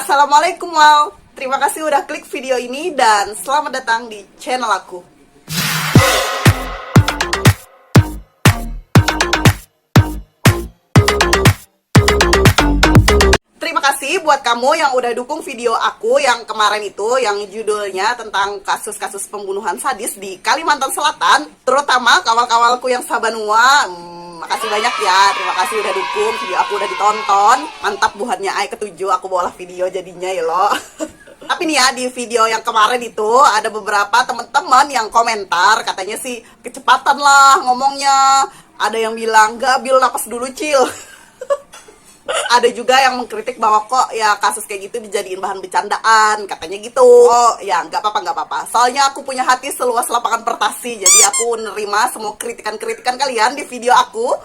Assalamualaikum Wal. Terima kasih udah klik video ini dan selamat datang di channel aku. Terima kasih buat kamu yang udah dukung video aku yang kemarin itu, yang judulnya tentang kasus-kasus pembunuhan sadis di Kalimantan Selatan, terutama kawal-kawalku yang Sabanua. Makasih banyak ya, terima kasih udah dukung, video aku udah ditonton. Mantap buatnya ay ketujuh, aku bawa video jadinya ya lo. Tapi nih ya, di video yang kemarin itu ada beberapa teman-teman yang komentar, katanya sih kecepatan lah ngomongnya. Ada yang bilang, gak bil napas dulu cil. Ada juga yang mengkritik bahwa kok ya kasus kayak gitu dijadiin bahan bercandaan, katanya gitu. Oh ya nggak apa-apa. Soalnya aku punya hati seluas lapangan pertasi, jadi aku nerima semua kritikan-kritikan kalian di video aku.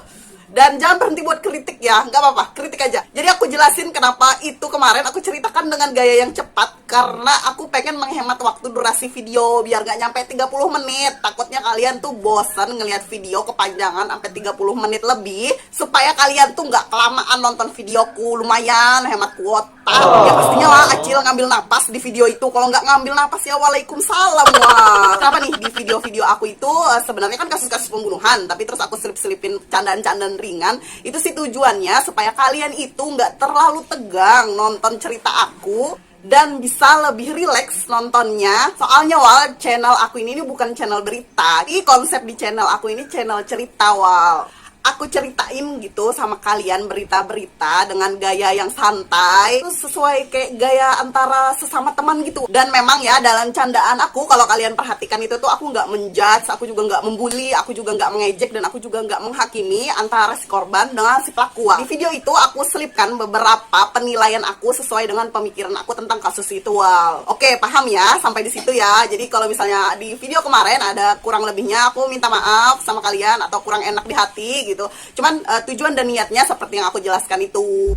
Dan jangan berhenti buat kritik ya, nggak apa-apa, kritik aja. Jadi aku jelasin kenapa itu kemarin aku ceritakan dengan gaya yang cepat, karena aku pengen menghemat waktu durasi video biar nggak nyampe 30 menit. Takutnya kalian tuh bosan ngelihat video kepanjangan sampai 30 menit lebih, supaya kalian tuh nggak kelamaan nonton videoku, lumayan hemat kuota. Ya pastinya lah Acil ngambil napas di video itu. Kalau nggak ngambil napas ya waalaikumsalam. Wah. Kenapa nih di video-video aku itu sebenarnya kan kasus-kasus pembunuhan, tapi terus aku selip-selipin candaan-candaan ringan. Itu sih tujuannya supaya kalian itu nggak terlalu tegang nonton cerita aku dan bisa lebih rileks nontonnya. Soalnya Wal, channel aku ini bukan channel berita. Ini konsep di channel aku ini channel cerita Wal. Aku ceritain gitu sama kalian berita-berita dengan gaya yang santai, terus sesuai kayak gaya antara sesama teman gitu. Dan memang ya dalam candaan aku, kalau kalian perhatikan itu tuh aku nggak menjudge, aku juga nggak membuli, aku juga nggak mengejek, dan aku juga nggak menghakimi antara si korban dengan si pelaku. Di video itu aku selipkan beberapa penilaian aku sesuai dengan pemikiran aku tentang kasus itu Wal. Oke, paham ya sampai di situ ya. Jadi kalau misalnya di video kemarin ada kurang lebihnya, aku minta maaf sama kalian atau kurang enak di hati gitu. Cuman tujuan dan niatnya seperti yang aku jelaskan itu.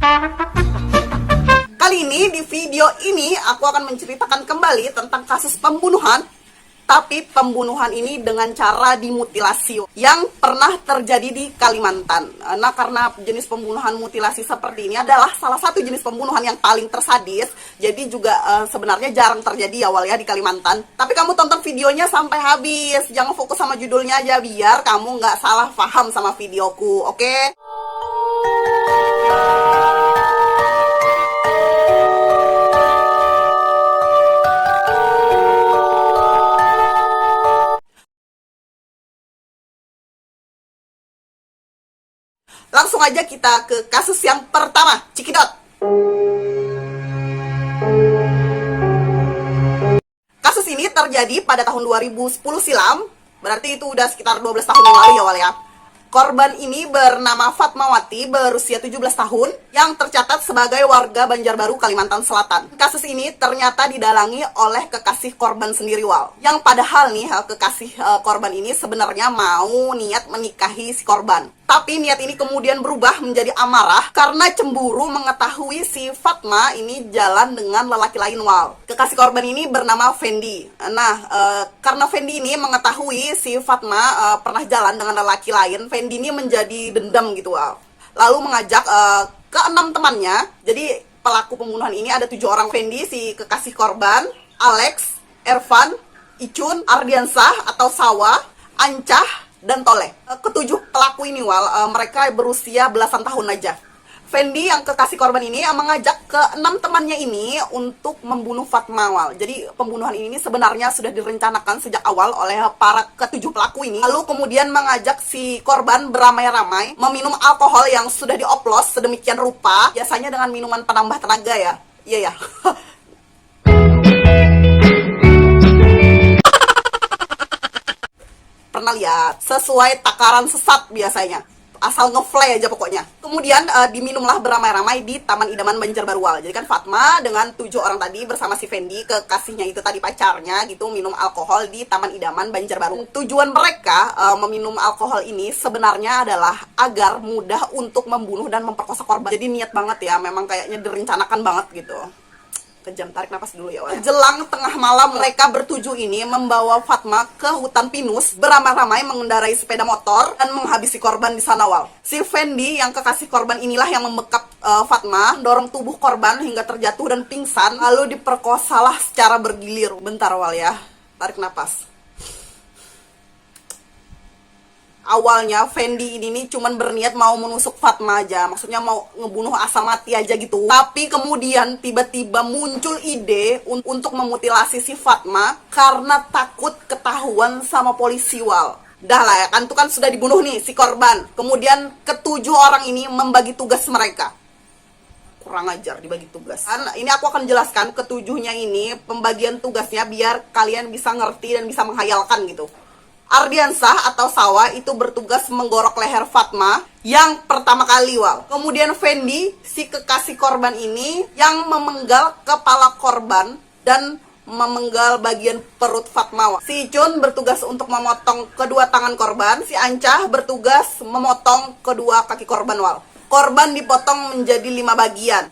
Kali ini di video ini aku akan menceritakan kembali tentang kasus pembunuhan, tapi pembunuhan ini dengan cara dimutilasi yang pernah terjadi di Kalimantan. Nah, karena jenis pembunuhan mutilasi seperti ini adalah salah satu jenis pembunuhan yang paling tersadis, jadi juga sebenarnya jarang terjadi awal ya di Kalimantan. Tapi kamu tonton videonya sampai habis, jangan fokus sama judulnya aja biar kamu nggak salah paham sama videoku, oke? Langsung aja kita ke kasus yang pertama, Cikidot. Kasus ini terjadi pada tahun 2010 silam, berarti itu udah sekitar 12 tahun yang lalu ya Wal ya. Korban ini bernama Fatmawati, berusia 17 tahun, yang tercatat sebagai warga Banjarbaru, Kalimantan Selatan. Kasus ini ternyata didalangi oleh kekasih korban sendiri Wal. Yang padahal nih kekasih korban ini sebenarnya mau niat menikahi si korban. Tapi niat ini kemudian berubah menjadi amarah karena cemburu mengetahui si Fatma ini jalan dengan lelaki lain Wal. Kekasih korban ini bernama Fendi. Nah, karena Fendi ini mengetahui si Fatma pernah jalan dengan lelaki lain, Fendi ini menjadi dendam gitu Wal. Lalu mengajak ke-6 temannya. Jadi pelaku pembunuhan ini ada 7 orang. Fendi, si kekasih korban, Alex, Ervan, Icun, Ardiansah atau Sawa, Ancah, dan Toleh. Ketujuh pelaku ini Wal, mereka berusia belasan tahun aja. Fendi yang kekasih korban ini mengajak ke-6 temannya ini untuk membunuh Fatma Wal. Jadi pembunuhan ini sebenarnya sudah direncanakan sejak awal oleh para ketujuh pelaku ini. Lalu kemudian mengajak si korban beramai-ramai meminum alkohol yang sudah dioplos sedemikian rupa, biasanya dengan minuman penambah tenaga ya. Iya ya. Pernah lihat, sesuai takaran sesat biasanya, asal ngefly aja pokoknya. Kemudian diminumlah beramai-ramai di Taman Idaman Banjarbaru Wal. Jadi kan Fatma dengan 7 orang tadi bersama si Fendi, kekasihnya itu tadi pacarnya gitu, minum alkohol di Taman Idaman Banjarbaru. Tujuan mereka meminum alkohol ini sebenarnya adalah agar mudah untuk membunuh dan memperkosa korban. Jadi niat banget ya, memang kayaknya direncanakan banget gitu. Kejam, tarik napas dulu ya Wal. Jelang tengah malam mereka bertujuh ini membawa Fatma ke hutan pinus, beramai-ramai mengendarai sepeda motor dan menghabisi korban di sana Wal. Si Fendi yang kekasih korban inilah yang membekap Fatma dorong tubuh korban hingga terjatuh dan pingsan, lalu diperkosalah secara bergilir. Bentar Wal ya, tarik napas. Awalnya Fendi ini nih cuman berniat mau menusuk Fatma aja, maksudnya mau ngebunuh asal mati aja gitu. Tapi kemudian tiba-tiba muncul ide untuk memutilasi si Fatma karena takut ketahuan sama polisi Wal. Dah lah ya kan, tuh kan sudah dibunuh nih si korban. Kemudian ketujuh orang ini membagi tugas mereka. Kurang ajar dibagi tugas. Ini aku akan jelaskan ketujuhnya ini pembagian tugasnya biar kalian bisa ngerti dan bisa menghayalkan gitu. Ardiansah atau Sawa itu bertugas menggorok leher Fatma yang pertama kali Wal. Kemudian Fendi, si kekasih korban ini, yang memenggal kepala korban dan memenggal bagian perut Fatma Wal. Si Icun bertugas untuk memotong kedua tangan korban. Si Ancah bertugas memotong kedua kaki korban Wal. Korban dipotong menjadi 5 bagian.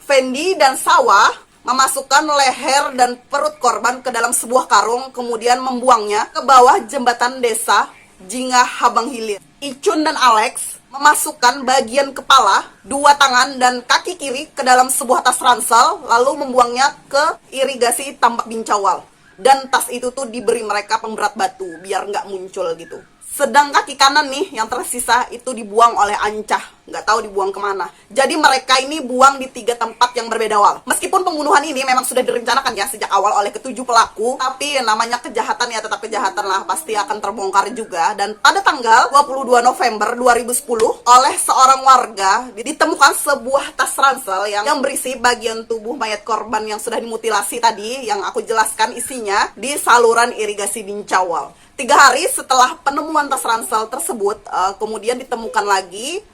Fendi dan Sawa memasukkan leher dan perut korban ke dalam sebuah karung, kemudian membuangnya ke bawah jembatan desa Jingah Habang Hilir. Icun dan Alex memasukkan bagian kepala, 2 tangan, dan kaki kiri ke dalam sebuah tas ransel, lalu membuangnya ke irigasi Tambak Bincawal. Dan tas itu tuh diberi mereka pemberat batu, biar nggak muncul gitu. Sedang kaki kanan nih yang tersisa itu dibuang oleh Ancah, nggak tahu dibuang kemana. Jadi mereka ini buang di 3 tempat yang berbeda Wal. Meskipun pembunuhan ini memang sudah direncanakan ya sejak awal oleh ketujuh pelaku, tapi namanya kejahatan ya tetap kejahatan lah, pasti akan terbongkar juga. Dan pada tanggal 22 November 2010 oleh seorang warga ditemukan sebuah tas ransel yang berisi bagian tubuh mayat korban yang sudah dimutilasi tadi, yang aku jelaskan isinya, di saluran irigasi Bincawal. 3 hari setelah penemuan tas ransel tersebut, kemudian ditemukan lagi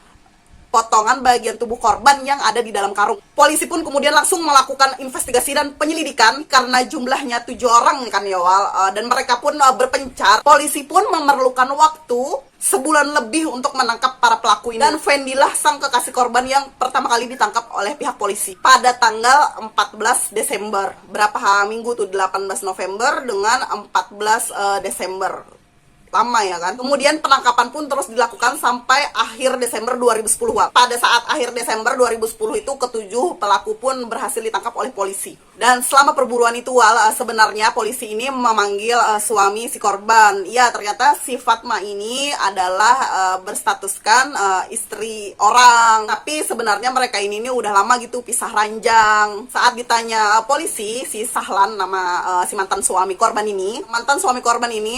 potongan bagian tubuh korban yang ada di dalam karung. Polisi pun kemudian langsung melakukan investigasi dan penyelidikan karena jumlahnya 7 orang kan ya Wal, dan mereka pun berpencar. Polisi pun memerlukan waktu sebulan lebih untuk menangkap para pelaku ini. Dan Fendi lah sang kekasih korban yang pertama kali ditangkap oleh pihak polisi pada tanggal 14 Desember. Berapa minggu tuh? 18 November dengan 14 Desember. Lama ya kan. Kemudian penangkapan pun terus dilakukan sampai akhir Desember 2010. Pada saat akhir Desember 2010 itu ketujuh pelaku pun berhasil ditangkap oleh polisi. Dan selama perburuan itu Wal, sebenarnya polisi ini memanggil suami si korban. Ya, ternyata si Fatma ini adalah berstatuskan istri orang. Tapi sebenarnya mereka ini udah lama gitu pisah ranjang. Saat ditanya polisi, si Sahlan nama si mantan suami korban ini,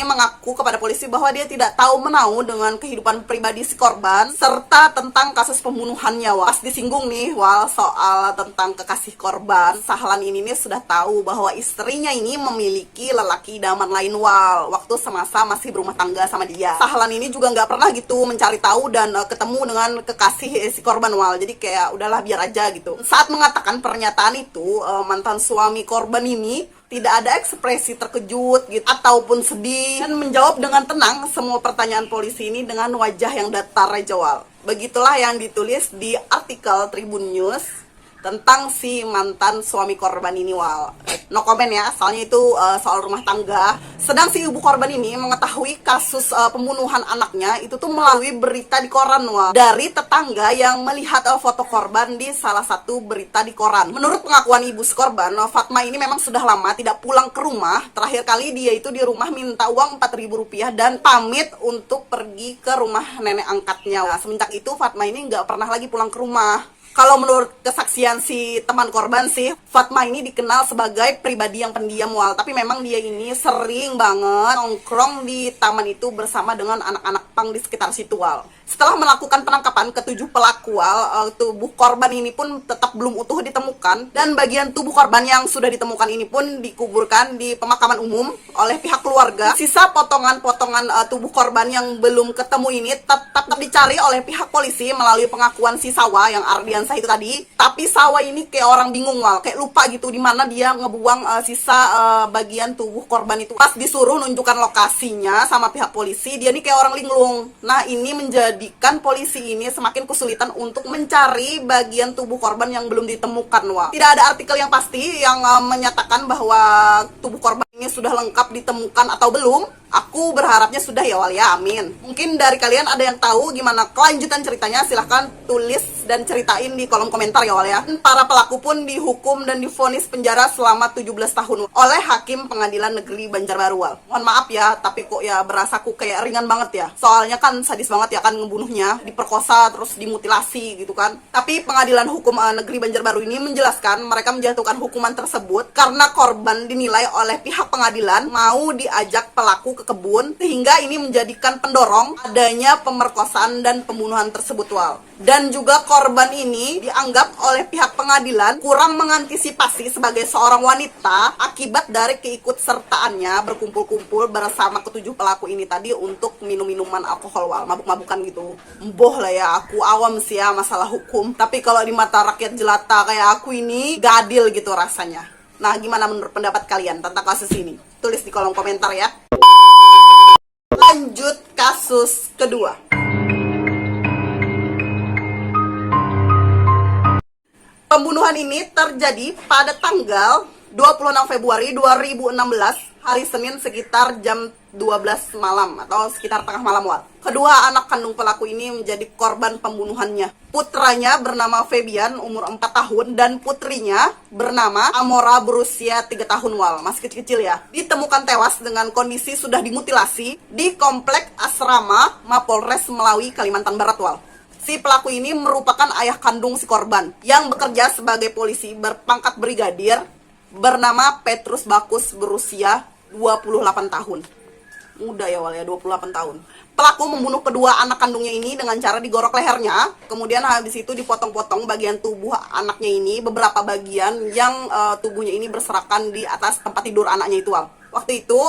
mengaku kepada polisi bahwa dia tidak tahu menau dengan kehidupan pribadi si korban serta tentang kasus pembunuhannya Wal. Pas disinggung nih Wal soal tentang kekasih korban, Sahlan ini sudah tahu bahwa istrinya ini memiliki lelaki idaman lain Wal waktu semasa masih berumah tangga sama dia. Sahlan ini juga nggak pernah gitu mencari tahu dan ketemu dengan kekasih si korban Wal, jadi kayak udahlah biar aja gitu. Saat mengatakan pernyataan itu, mantan suami korban ini tidak ada ekspresi terkejut gitu ataupun sedih dan menjawab dengan tenang semua pertanyaan polisi ini dengan wajah yang datar aja Wal. Begitulah yang ditulis di artikel Tribun News tentang si mantan suami korban ini Wal. No comment ya, soalnya itu soal rumah tangga. Sedang si ibu korban ini mengetahui kasus pembunuhan anaknya itu tuh melalui berita di koran Wal, dari tetangga yang melihat foto korban di salah satu berita di koran. Menurut pengakuan ibu si korban, Fatma ini memang sudah lama tidak pulang ke rumah. Terakhir kali dia itu di rumah minta uang Rp4.000 dan pamit untuk pergi ke rumah nenek angkatnya. Nah, semenjak itu Fatma ini nggak pernah lagi pulang ke rumah. Kalau menurut kesaksian si teman korban sih, Fatma ini dikenal sebagai pribadi yang pendiam Wal. Tapi memang dia ini sering banget nongkrong di taman itu bersama dengan anak-anak pang di sekitar situ Wal. Setelah melakukan penangkapan ketujuh pelaku Wal, tubuh korban ini pun tetap belum utuh ditemukan. Dan bagian tubuh korban yang sudah ditemukan ini pun dikuburkan di pemakaman umum oleh pihak keluarga. Sisa potongan-potongan tubuh korban yang belum ketemu ini tetap dicari oleh pihak polisi melalui pengakuan si Sawa yang Ardiansah itu tadi. Tapi Sawa ini kayak orang bingung Wal, kayak lupa gitu di mana dia ngebuang sisa bagian tubuh korban itu. Pas disuruh nunjukkan lokasinya sama pihak polisi, dia nih kayak orang linglung. Nah, ini menjadikan polisi ini semakin kesulitan untuk mencari bagian tubuh korban yang belum ditemukan Wal. Tidak ada artikel yang pasti yang menyatakan bahwa tubuh korban ini sudah lengkap ditemukan atau belum. Aku berharapnya sudah ya Wal ya, amin. Mungkin dari kalian ada yang tahu gimana kelanjutan ceritanya, silahkan tulis dan ceritain di kolom komentar ya Wal ya. Para pelaku pun dihukum dan divonis penjara selama 17 tahun oleh Hakim Pengadilan Negeri Banjarbaru Wal. Mohon maaf ya, tapi kok ya berasaku kayak ringan banget ya. Soalnya kan sadis banget ya kan ngebunuhnya, diperkosa terus dimutilasi gitu kan. Tapi Pengadilan Hukum Negeri Banjarbaru ini menjelaskan mereka menjatuhkan hukuman tersebut karena korban dinilai oleh pihak pengadilan mau diajak pelaku ke kebun, sehingga ini menjadikan pendorong adanya pemerkosaan dan pembunuhan tersebut Wal. Dan juga korban ini dianggap oleh pihak pengadilan kurang mengantisipasi sebagai seorang wanita akibat dari keikutsertaannya berkumpul-kumpul bersama ketujuh pelaku ini tadi untuk minum minuman alkohol Wal, mabuk-mabukan gitu. Boh lah ya, aku awam sih ya masalah hukum, tapi kalau di mata rakyat jelata kayak aku ini gak adil gitu rasanya. Nah, gimana menurut pendapat kalian tentang kasus ini? Tulis di kolom komentar ya. Lanjut kasus kedua. Pembunuhan ini terjadi pada tanggal 26 Februari 2016, hari Senin sekitar jam 12 malam atau sekitar tengah malam Wal. Kedua anak kandung pelaku ini menjadi korban pembunuhannya. Putranya bernama Febian, umur 4 tahun, dan putrinya bernama Amora, berusia 3 tahun Wal. Masih kecil-kecil ya. Ditemukan tewas dengan kondisi sudah dimutilasi di komplek asrama Mapolres Melawi, Kalimantan Barat Wal. Si pelaku ini merupakan ayah kandung si korban yang bekerja sebagai polisi berpangkat brigadir bernama Petrus Bakus, berusia 28 tahun. Muda ya Wal ya, 28 tahun. Pelaku membunuh kedua anak kandungnya ini dengan cara digorok lehernya, kemudian habis itu dipotong-potong bagian tubuh anaknya ini, beberapa bagian yang tubuhnya ini berserakan di atas tempat tidur anaknya itu Wal. Waktu itu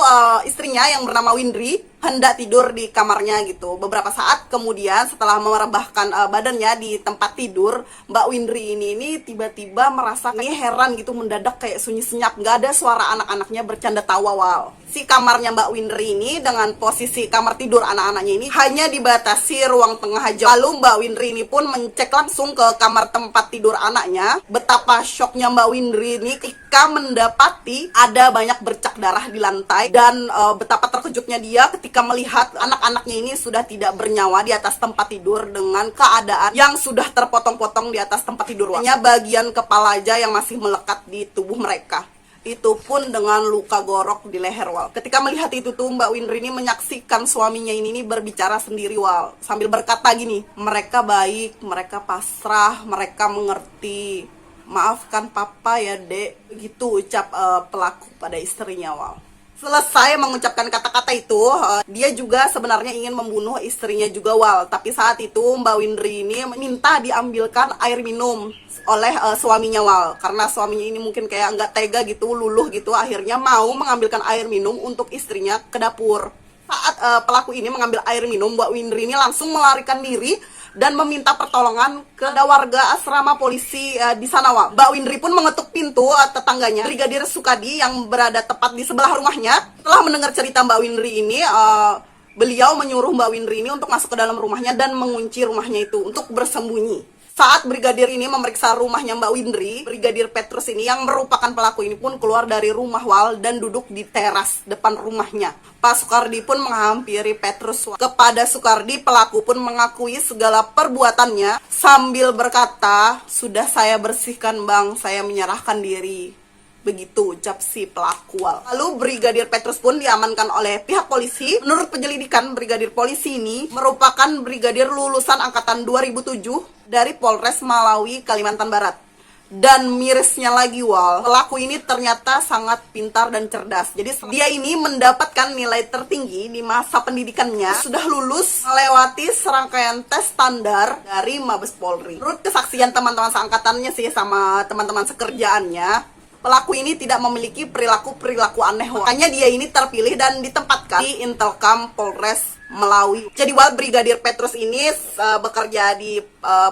istrinya yang bernama Windri hendak tidur di kamarnya gitu. Beberapa saat kemudian setelah merebahkan badannya di tempat tidur, Mbak Windri ini tiba-tiba merasa kayak heran gitu, mendadak kayak sunyi senyap, nggak ada suara anak-anaknya bercanda tawa Wal. Si kamarnya Mbak Windri ini dengan posisi kamar tidur anak-anaknya ini hanya dibatasi ruang tengah aja. Lalu Mbak Windri ini pun mencek langsung ke kamar tempat tidur anaknya. Betapa syoknya Mbak Windri ini ketika mendapati ada banyak bercak darah di lantai, dan betapa terkejutnya dia ketika melihat anak-anaknya ini sudah tidak bernyawa di atas tempat tidur dengan keadaan yang sudah terpotong-potong di atas tempat tidur. Hanya bagian kepala aja yang masih melekat di tubuh mereka. Itu pun dengan luka gorok di leher Wal. Ketika melihat itu tuh Mbak Windri ini menyaksikan suaminya ini berbicara sendiri Wal, sambil berkata gini, mereka baik, mereka pasrah, mereka mengerti, maafkan papa ya dek, gitu ucap pelaku pada istrinya Wal. Selesai mengucapkan kata-kata itu, dia juga sebenarnya ingin membunuh istrinya juga Wal. Tapi saat itu Mbak Windri ini minta diambilkan air minum oleh suaminya Wal. Karena suaminya ini mungkin kayak nggak tega gitu, luluh gitu, akhirnya mau mengambilkan air minum untuk istrinya ke dapur. Saat pelaku ini mengambil air minum, Mbak Windri ini langsung melarikan diri dan meminta pertolongan ke warga asrama polisi di sana Wal. Mbak Windri pun mengetuk pintu tetangganya, Brigadir Sukadi, yang berada tepat di sebelah rumahnya. Setelah mendengar cerita Mbak Windri ini, beliau menyuruh Mbak Windri ini untuk masuk ke dalam rumahnya dan mengunci rumahnya itu untuk bersembunyi. Saat brigadir ini memeriksa rumahnya Mbak Windri, Brigadir Petrus ini yang merupakan pelaku ini pun keluar dari rumah Wal dan duduk di teras depan rumahnya. Pak Sukardi pun menghampiri Petrus. Kepada Sukardi, pelaku pun mengakui segala perbuatannya sambil berkata, sudah saya bersihkan Bang, saya menyerahkan diri. Begitu ucap si pelaku Wal. Lalu Brigadir Petrus pun diamankan oleh pihak polisi. Menurut penyelidikan, Brigadir polisi ini merupakan brigadir lulusan angkatan 2007 dari Polres Melawi, Kalimantan Barat. Dan mirisnya lagi Wal, pelaku ini ternyata sangat pintar dan cerdas. Jadi dia ini mendapatkan nilai tertinggi di masa pendidikannya, sudah lulus melewati serangkaian tes standar dari Mabes Polri. Menurut kesaksian teman-teman seangkatannya sih sama teman-teman sekerjaannya, pelaku ini tidak memiliki perilaku aneh. Makanya dia ini terpilih dan ditempatkan di Intelkam Polres Melawi. Jadi Wal, Brigadir Petrus ini bekerja di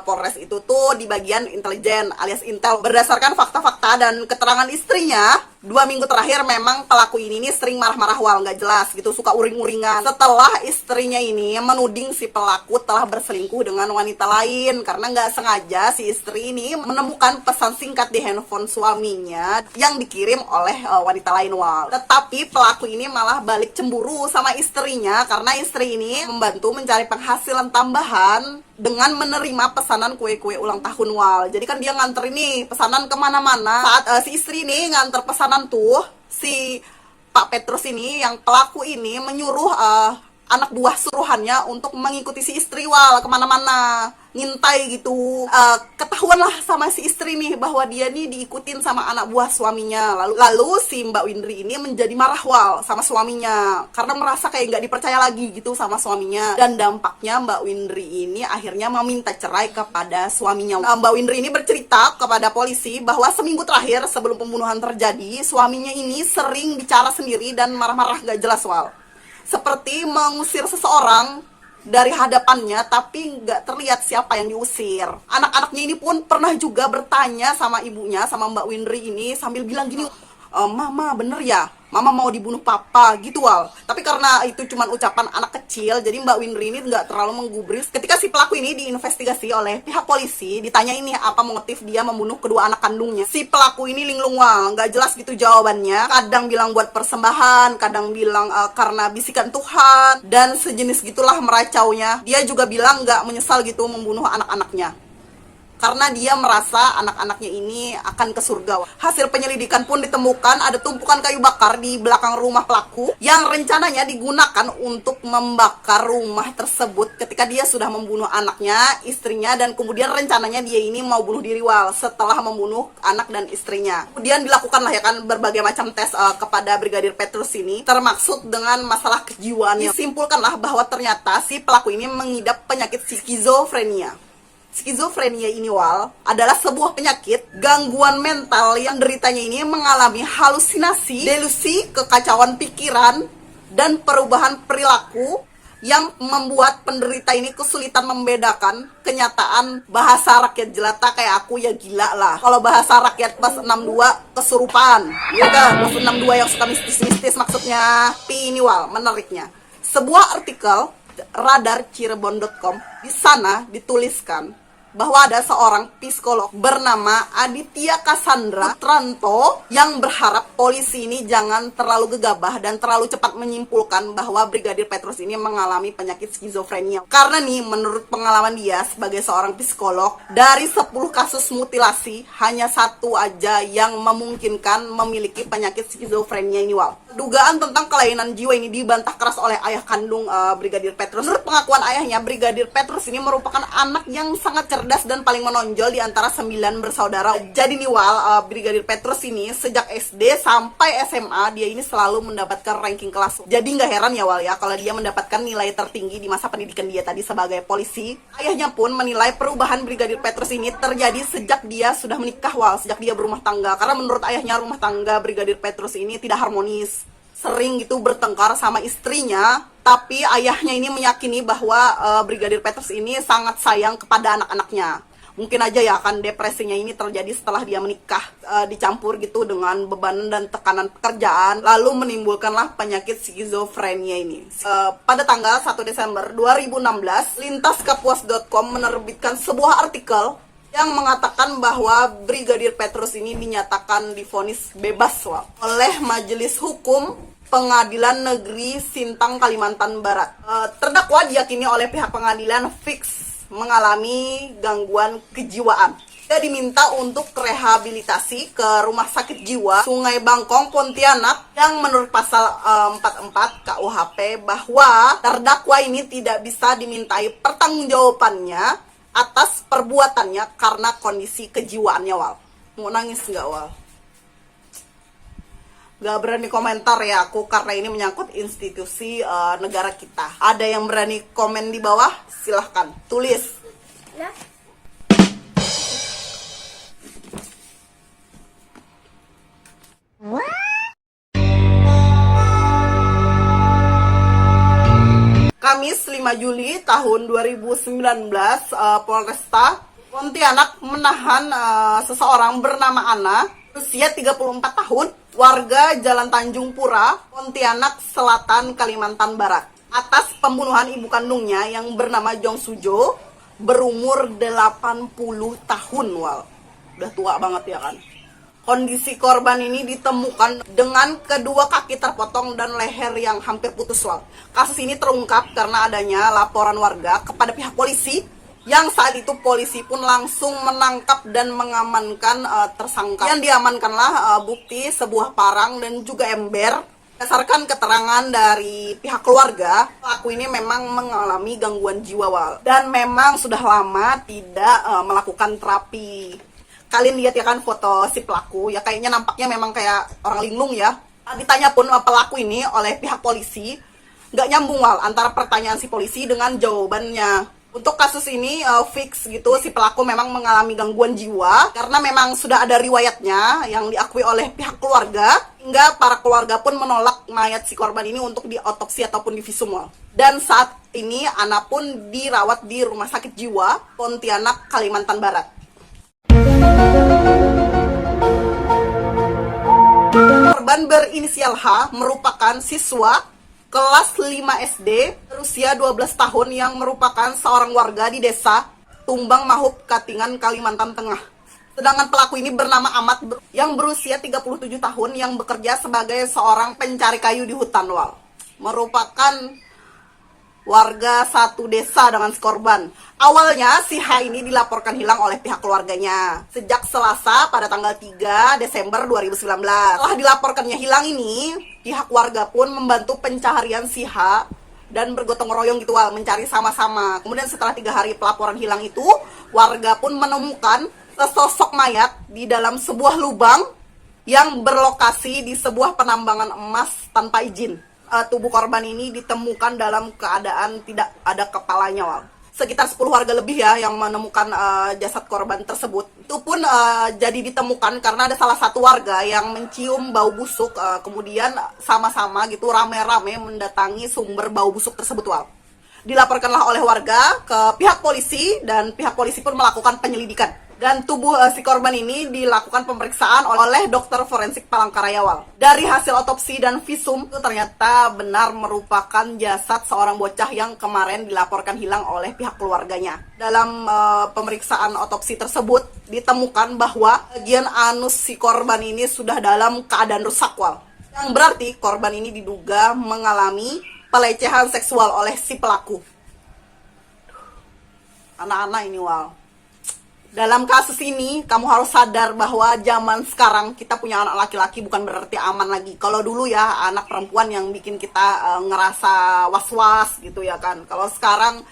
Polres itu tuh di bagian intelijen alias intel. Berdasarkan fakta-fakta dan keterangan istrinya, 2 minggu terakhir memang pelaku ini nih sering marah-marah Wal, nggak jelas gitu, suka uring-uringan. Setelah istrinya ini menuding si pelaku telah berselingkuh dengan wanita lain karena nggak sengaja si istri ini menemukan pesan singkat di handphone suaminya yang dikirim oleh wanita lain Wal. Tetapi pelaku ini malah balik cemburu sama istrinya karena istri ini membantu mencari penghasilan tambahan dengan menerima pesanan kue-kue ulang tahun Wal. Jadi kan dia nganter ini pesanan kemana-mana. Saat si istri ini nganter pesanan tuh, si Pak Petrus ini yang pelaku ini menyuruh anak buah suruhannya untuk mengikuti si istri Wal kemana-mana, ngintai gitu. Ketahuan lah sama si istri nih bahwa dia nih diikutin sama anak buah suaminya. Lalu si Mbak Windri ini menjadi marah Wal sama suaminya karena merasa kayak nggak dipercaya lagi gitu sama suaminya. Dan dampaknya Mbak Windri ini akhirnya meminta cerai kepada suaminya. Mbak Windri ini bercerita kepada polisi bahwa seminggu terakhir sebelum pembunuhan terjadi, suaminya ini sering bicara sendiri dan marah-marah gak jelas Wal. Seperti mengusir seseorang dari hadapannya tapi nggak terlihat siapa yang diusir. Anak-anaknya ini pun pernah juga bertanya sama ibunya, sama Mbak Windri ini sambil bilang gini, Mama bener ya, Mama mau dibunuh papa gitu Wal. Tapi karena itu cuma ucapan anak kecil, jadi Mbak Windri ini nggak terlalu menggubris. Ketika si pelaku ini diinvestigasi oleh pihak polisi, ditanya ini apa motif dia membunuh kedua anak kandungnya, si pelaku ini linglung Wal, nggak jelas gitu jawabannya. Kadang bilang buat persembahan, kadang bilang karena bisikan Tuhan, dan sejenis gitulah meracaunya. Dia juga bilang nggak menyesal gitu membunuh anak-anaknya karena dia merasa anak-anaknya ini akan ke surga. Hasil penyelidikan pun ditemukan ada tumpukan kayu bakar di belakang rumah pelaku yang rencananya digunakan untuk membakar rumah tersebut ketika dia sudah membunuh anaknya, istrinya, dan kemudian rencananya dia ini mau bunuh diri Wal setelah membunuh anak dan istrinya. Kemudian dilakukanlah ya kan berbagai macam tes kepada Brigadir Petrus ini, termaksud dengan masalah kejiwaannya. Disimpulkanlah bahwa ternyata si pelaku ini mengidap penyakit skizofrenia. Skizofrenia ini Wal adalah sebuah penyakit gangguan mental yang deritanya ini mengalami halusinasi, delusi, kekacauan pikiran, dan perubahan perilaku yang membuat penderita ini kesulitan membedakan kenyataan. Bahasa rakyat jelata kayak aku ya gila lah. Kalau bahasa rakyat plus 62 kesurupan. Ya kan, plus 62 yang suka mistis-mistis maksudnya. Tapi ini Wal, menariknya, sebuah artikel radarcirebon.com di sana dituliskan bahwa ada seorang psikolog bernama Aditya Cassandra Putranto yang berharap polisi ini jangan terlalu gegabah dan terlalu cepat menyimpulkan bahwa Brigadir Petrus ini mengalami penyakit skizofrenia. Karena nih menurut pengalaman dia sebagai seorang psikolog, dari 10 kasus mutilasi hanya 1 aja yang memungkinkan memiliki penyakit skizofrenia ini Wal. Dugaan tentang kelainan jiwa ini dibantah keras oleh ayah kandung Brigadir Petrus. Menurut pengakuan ayahnya, Brigadir Petrus ini merupakan anak yang sangat cerdas dan paling menonjol di antara 9 bersaudara. Jadi nih Wal, Brigadir Petrus ini sejak SD sampai SMA dia ini selalu mendapatkan ranking kelas. Jadi nggak heran ya Wal ya kalau dia mendapatkan nilai tertinggi di masa pendidikan dia tadi sebagai polisi. Ayahnya pun menilai perubahan Brigadir Petrus ini terjadi sejak dia sudah menikah Wal, sejak dia berumah tangga. Karena menurut ayahnya rumah tangga Brigadir Petrus ini tidak harmonis, sering gitu bertengkar sama istrinya. Tapi ayahnya ini meyakini bahwa Brigadir Petrus ini sangat sayang kepada anak-anaknya. Mungkin aja ya kan depresinya ini terjadi setelah dia menikah, dicampur gitu dengan beban dan tekanan pekerjaan, lalu menimbulkanlah penyakit skizofrenia ini. Pada tanggal 1 Desember 2016, lintaskapuas.com menerbitkan sebuah artikel yang mengatakan bahwa Brigadir Petrus ini dinyatakan divonis bebas oleh Majelis Hukum Pengadilan Negeri Sintang, Kalimantan Barat. Terdakwa diyakini oleh pihak pengadilan fix mengalami gangguan kejiwaan. Dia diminta untuk rehabilitasi ke Rumah Sakit Jiwa Sungai Bangkong, Pontianak, yang menurut pasal 44 KUHP bahwa terdakwa ini tidak bisa dimintai pertanggungjawabannya atas perbuatannya karena kondisi kejiwaannya Wal. Mau nangis nggak Wal? Gak berani komentar ya aku karena ini menyangkut institusi negara kita. Ada yang berani komen di bawah? Silahkan tulis. Kamis 5 Juli tahun 2019, Polresta Pontianak menahan seseorang bernama Ana, usia 34 tahun, warga Jalan Tanjung Pura, Pontianak Selatan, Kalimantan Barat, atas pembunuhan ibu kandungnya yang bernama Jong Sujo, berumur 80 tahun, Wal. Udah tua banget ya kan. Kondisi korban ini ditemukan dengan kedua kaki terpotong dan leher yang hampir putus, Wal. Kasus ini terungkap karena adanya laporan warga kepada pihak polisi, yang saat itu polisi pun langsung menangkap dan mengamankan tersangka. Yang diamankanlah bukti sebuah parang dan juga ember. Berdasarkan keterangan dari pihak keluarga, pelaku ini memang mengalami gangguan jiwa, Wal, dan memang sudah lama tidak melakukan terapi. Kalian lihat ya kan foto si pelaku, ya kayaknya nampaknya memang kayak orang linglung ya. Ditanya pun pelaku ini oleh pihak polisi, nggak nyambung, Wal, antara pertanyaan si polisi dengan jawabannya. Untuk kasus ini fix gitu, si pelaku memang mengalami gangguan jiwa karena memang sudah ada riwayatnya yang diakui oleh pihak keluarga, hingga para keluarga pun menolak mayat si korban ini untuk diotopsi ataupun divisum, Wal. Dan saat ini Ana pun dirawat di Rumah Sakit Jiwa Pontianak, Kalimantan Barat. Korban berinisial H merupakan siswa kelas 5 SD berusia 12 tahun yang merupakan seorang warga di desa Tumbang Mahup, Katingan, Kalimantan Tengah. Sedangkan pelaku ini bernama Ahmad yang berusia 37 tahun yang bekerja sebagai seorang pencari kayu di hutan, Wal. Merupakan warga satu desa dengan si korban. Awalnya si H ini dilaporkan hilang oleh pihak keluarganya sejak Selasa pada tanggal 3 Desember 2019. Setelah dilaporkannya hilang ini, pihak warga pun membantu pencarian si H dan bergotong royong gitu, Wal, mencari sama-sama. Kemudian setelah 3 hari pelaporan hilang itu, warga pun menemukan sesosok mayat di dalam sebuah lubang yang berlokasi di sebuah penambangan emas tanpa izin. Tubuh korban ini ditemukan dalam keadaan tidak ada kepalanya, Wal. Sekitar 10 warga lebih ya yang menemukan jasad korban tersebut. Itu pun jadi ditemukan karena ada salah satu warga yang mencium bau busuk, kemudian sama-sama gitu rame-rame mendatangi sumber bau busuk tersebut, Wal. Dilaporkanlah oleh warga ke pihak polisi dan pihak polisi pun melakukan penyelidikan. Dan tubuh si korban ini dilakukan pemeriksaan oleh dokter forensik Palangkaraya, Wal. Dari hasil otopsi dan visum itu ternyata benar merupakan jasad seorang bocah yang kemarin dilaporkan hilang oleh pihak keluarganya. Dalam pemeriksaan otopsi tersebut ditemukan bahwa bagian anus si korban ini sudah dalam keadaan rusak, Wal. Yang berarti korban ini diduga mengalami pelecehan seksual oleh si pelaku. Anak-anak ini, Wal. Dalam kasus ini, kamu harus sadar bahwa zaman sekarang kita punya anak laki-laki bukan berarti aman lagi. Kalau dulu ya, anak perempuan yang bikin kita ngerasa was-was gitu ya kan. Kalau sekarang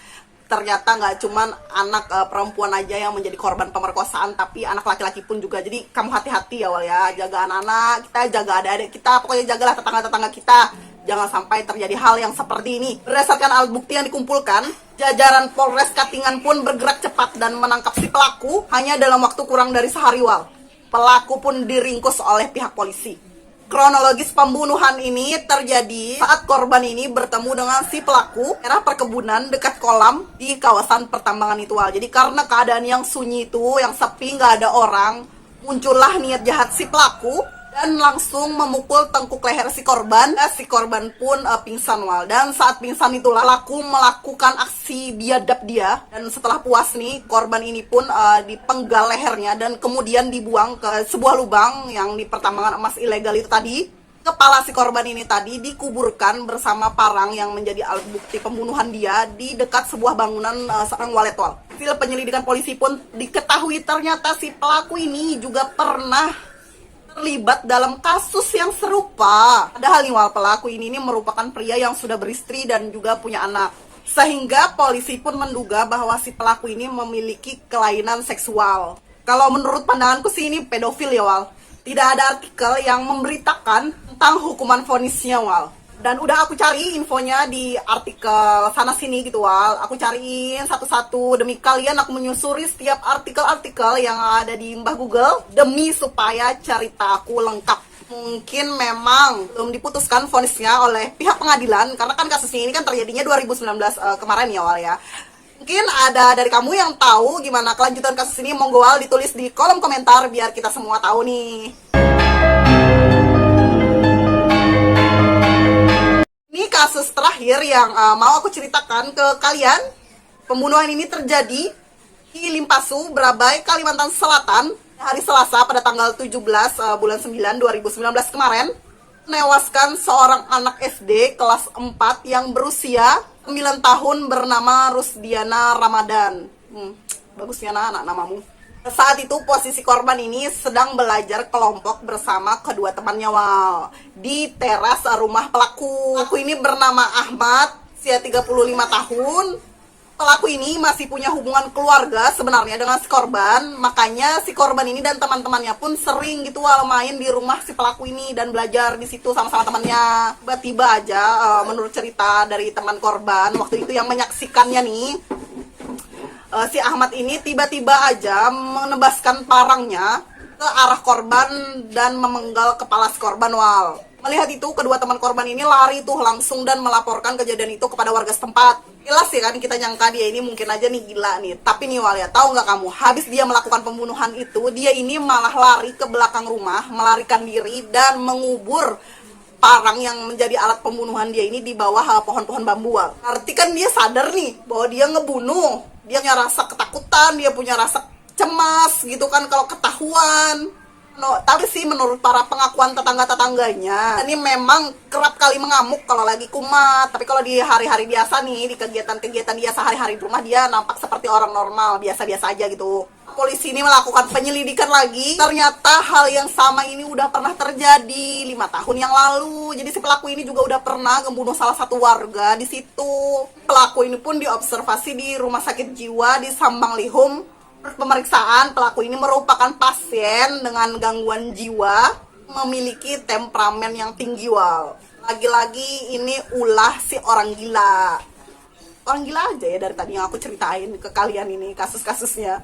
ternyata nggak cuman anak perempuan aja yang menjadi korban pemerkosaan, tapi anak laki-laki pun juga. Jadi kamu hati-hati ya, Wal, ya. Jaga anak-anak kita, jaga adik-adik kita, pokoknya jagalah tetangga-tetangga kita. Jangan sampai terjadi hal yang seperti ini. Berdasarkan alat bukti yang dikumpulkan, jajaran Polres Katingan pun bergerak cepat dan menangkap si pelaku hanya dalam waktu kurang dari sehari, Wal. Pelaku pun diringkus oleh pihak polisi. Kronologis pembunuhan ini terjadi saat korban ini bertemu dengan si pelaku daerah perkebunan dekat kolam di kawasan pertambangan itu, Wal. Jadi karena keadaan yang sunyi itu, yang sepi, nggak ada orang, muncullah niat jahat si pelaku dan langsung memukul tengkuk leher si korban. Dan si korban pun pingsan, Wal. Dan saat pingsan itulah pelaku melakukan aksi biadab dia. Dan setelah puas nih, korban ini pun dipenggal lehernya dan kemudian dibuang ke sebuah lubang yang di pertambangan emas ilegal itu tadi. Kepala si korban ini tadi dikuburkan bersama parang yang menjadi alat bukti pembunuhan dia di dekat sebuah bangunan seorang walet, Wal. Hasil penyelidikan polisi pun diketahui ternyata si pelaku ini juga pernah terlibat dalam kasus yang serupa. Padahal nih, Wal, pelaku ini merupakan pria yang sudah beristri dan juga punya anak. Sehingga polisi pun menduga bahwa si pelaku ini memiliki kelainan seksual. Kalau menurut pandanganku sih ini pedofil ya, Wal. Tidak ada artikel yang memberitakan tentang hukuman vonisnya, Wal. Dan udah aku cari infonya di artikel sana-sini gitu, Wal. Aku cariin satu-satu demi kalian. Aku menyusuri setiap artikel-artikel yang ada di Mbah Google demi supaya cerita aku lengkap. Mungkin memang belum diputuskan vonisnya oleh pihak pengadilan, karena kan kasusnya ini kan terjadinya 2019 kemarin ya Wal ya. Mungkin ada dari kamu yang tahu gimana kelanjutan kasus ini, monggo Wal ditulis di kolom komentar biar kita semua tahu nih. Ini kasus terakhir yang mau aku ceritakan ke kalian. Pembunuhan ini terjadi di Limpasu, Brabai, Kalimantan Selatan hari Selasa pada tanggal 17 bulan 9 2019 kemarin. Menewaskan seorang anak SD kelas 4 yang berusia 9 tahun bernama Rusdiana Ramadan. Bagus ya anak namamu. Saat itu posisi korban ini sedang belajar kelompok bersama kedua temannya Wal di teras rumah pelaku. Pelaku ini bernama Ahmad, usia 35 tahun. Pelaku ini masih punya hubungan keluarga sebenarnya dengan si korban, makanya si korban ini dan teman-temannya pun sering gitu Wal main di rumah si pelaku ini dan belajar di situ sama-sama temannya. Tiba-tiba aja menurut cerita dari teman korban waktu itu yang menyaksikannya nih, si Ahmad ini tiba-tiba aja menebaskan parangnya ke arah korban dan memenggal kepala si korban Wal. Melihat itu, kedua teman korban ini lari tuh langsung dan melaporkan kejadian itu kepada warga setempat. Jelas ya kan, kita nyangka dia ini mungkin aja nih gila nih. Tapi nih Wal ya, tahu nggak kamu, habis dia melakukan pembunuhan itu, dia ini malah lari ke belakang rumah, melarikan diri dan mengubur parang yang menjadi alat pembunuhan dia ini di bawah pohon-pohon bambu Wal. Arti kan dia sadar nih bahwa dia ngebunuh. Dia punya rasa ketakutan, dia punya rasa cemas gitu kan kalau ketahuan. No, tapi sih menurut para pengakuan tetangga-tetangganya, ini memang kerap kali mengamuk kalau lagi kumat. Tapi kalau di hari-hari biasa nih, di kegiatan-kegiatan dia sehari-hari di rumah, dia nampak seperti orang normal, biasa-biasa aja gitu. Polisi ini melakukan penyelidikan lagi. Ternyata hal yang sama ini udah pernah terjadi 5 tahun yang lalu. Jadi si pelaku ini juga udah pernah membunuh salah satu warga di situ. Pelaku ini pun diobservasi di rumah sakit jiwa di Sambang Lihum. Pemeriksaan, pelaku ini merupakan pasien dengan gangguan jiwa, memiliki temperamen yang tinggi Wal. Lagi-lagi ini ulah si orang gila. Orang gila aja ya dari tadi yang aku ceritain ke kalian ini kasus-kasusnya.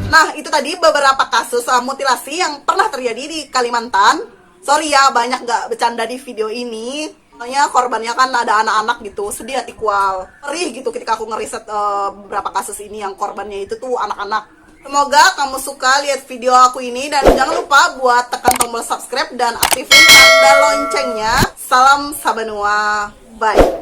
Nah, itu tadi beberapa kasus mutilasi yang pernah terjadi di Kalimantan. Sorry ya, banyak gak bercanda di video ini. Soalnya korbannya kan ada anak-anak gitu, sedih hati Wal. Perih gitu ketika aku ngeriset beberapa kasus ini yang korbannya itu tuh anak-anak. Semoga kamu suka lihat video aku ini, dan jangan lupa buat tekan tombol subscribe dan aktifin tanda loncengnya. Salam Sabanua, bye.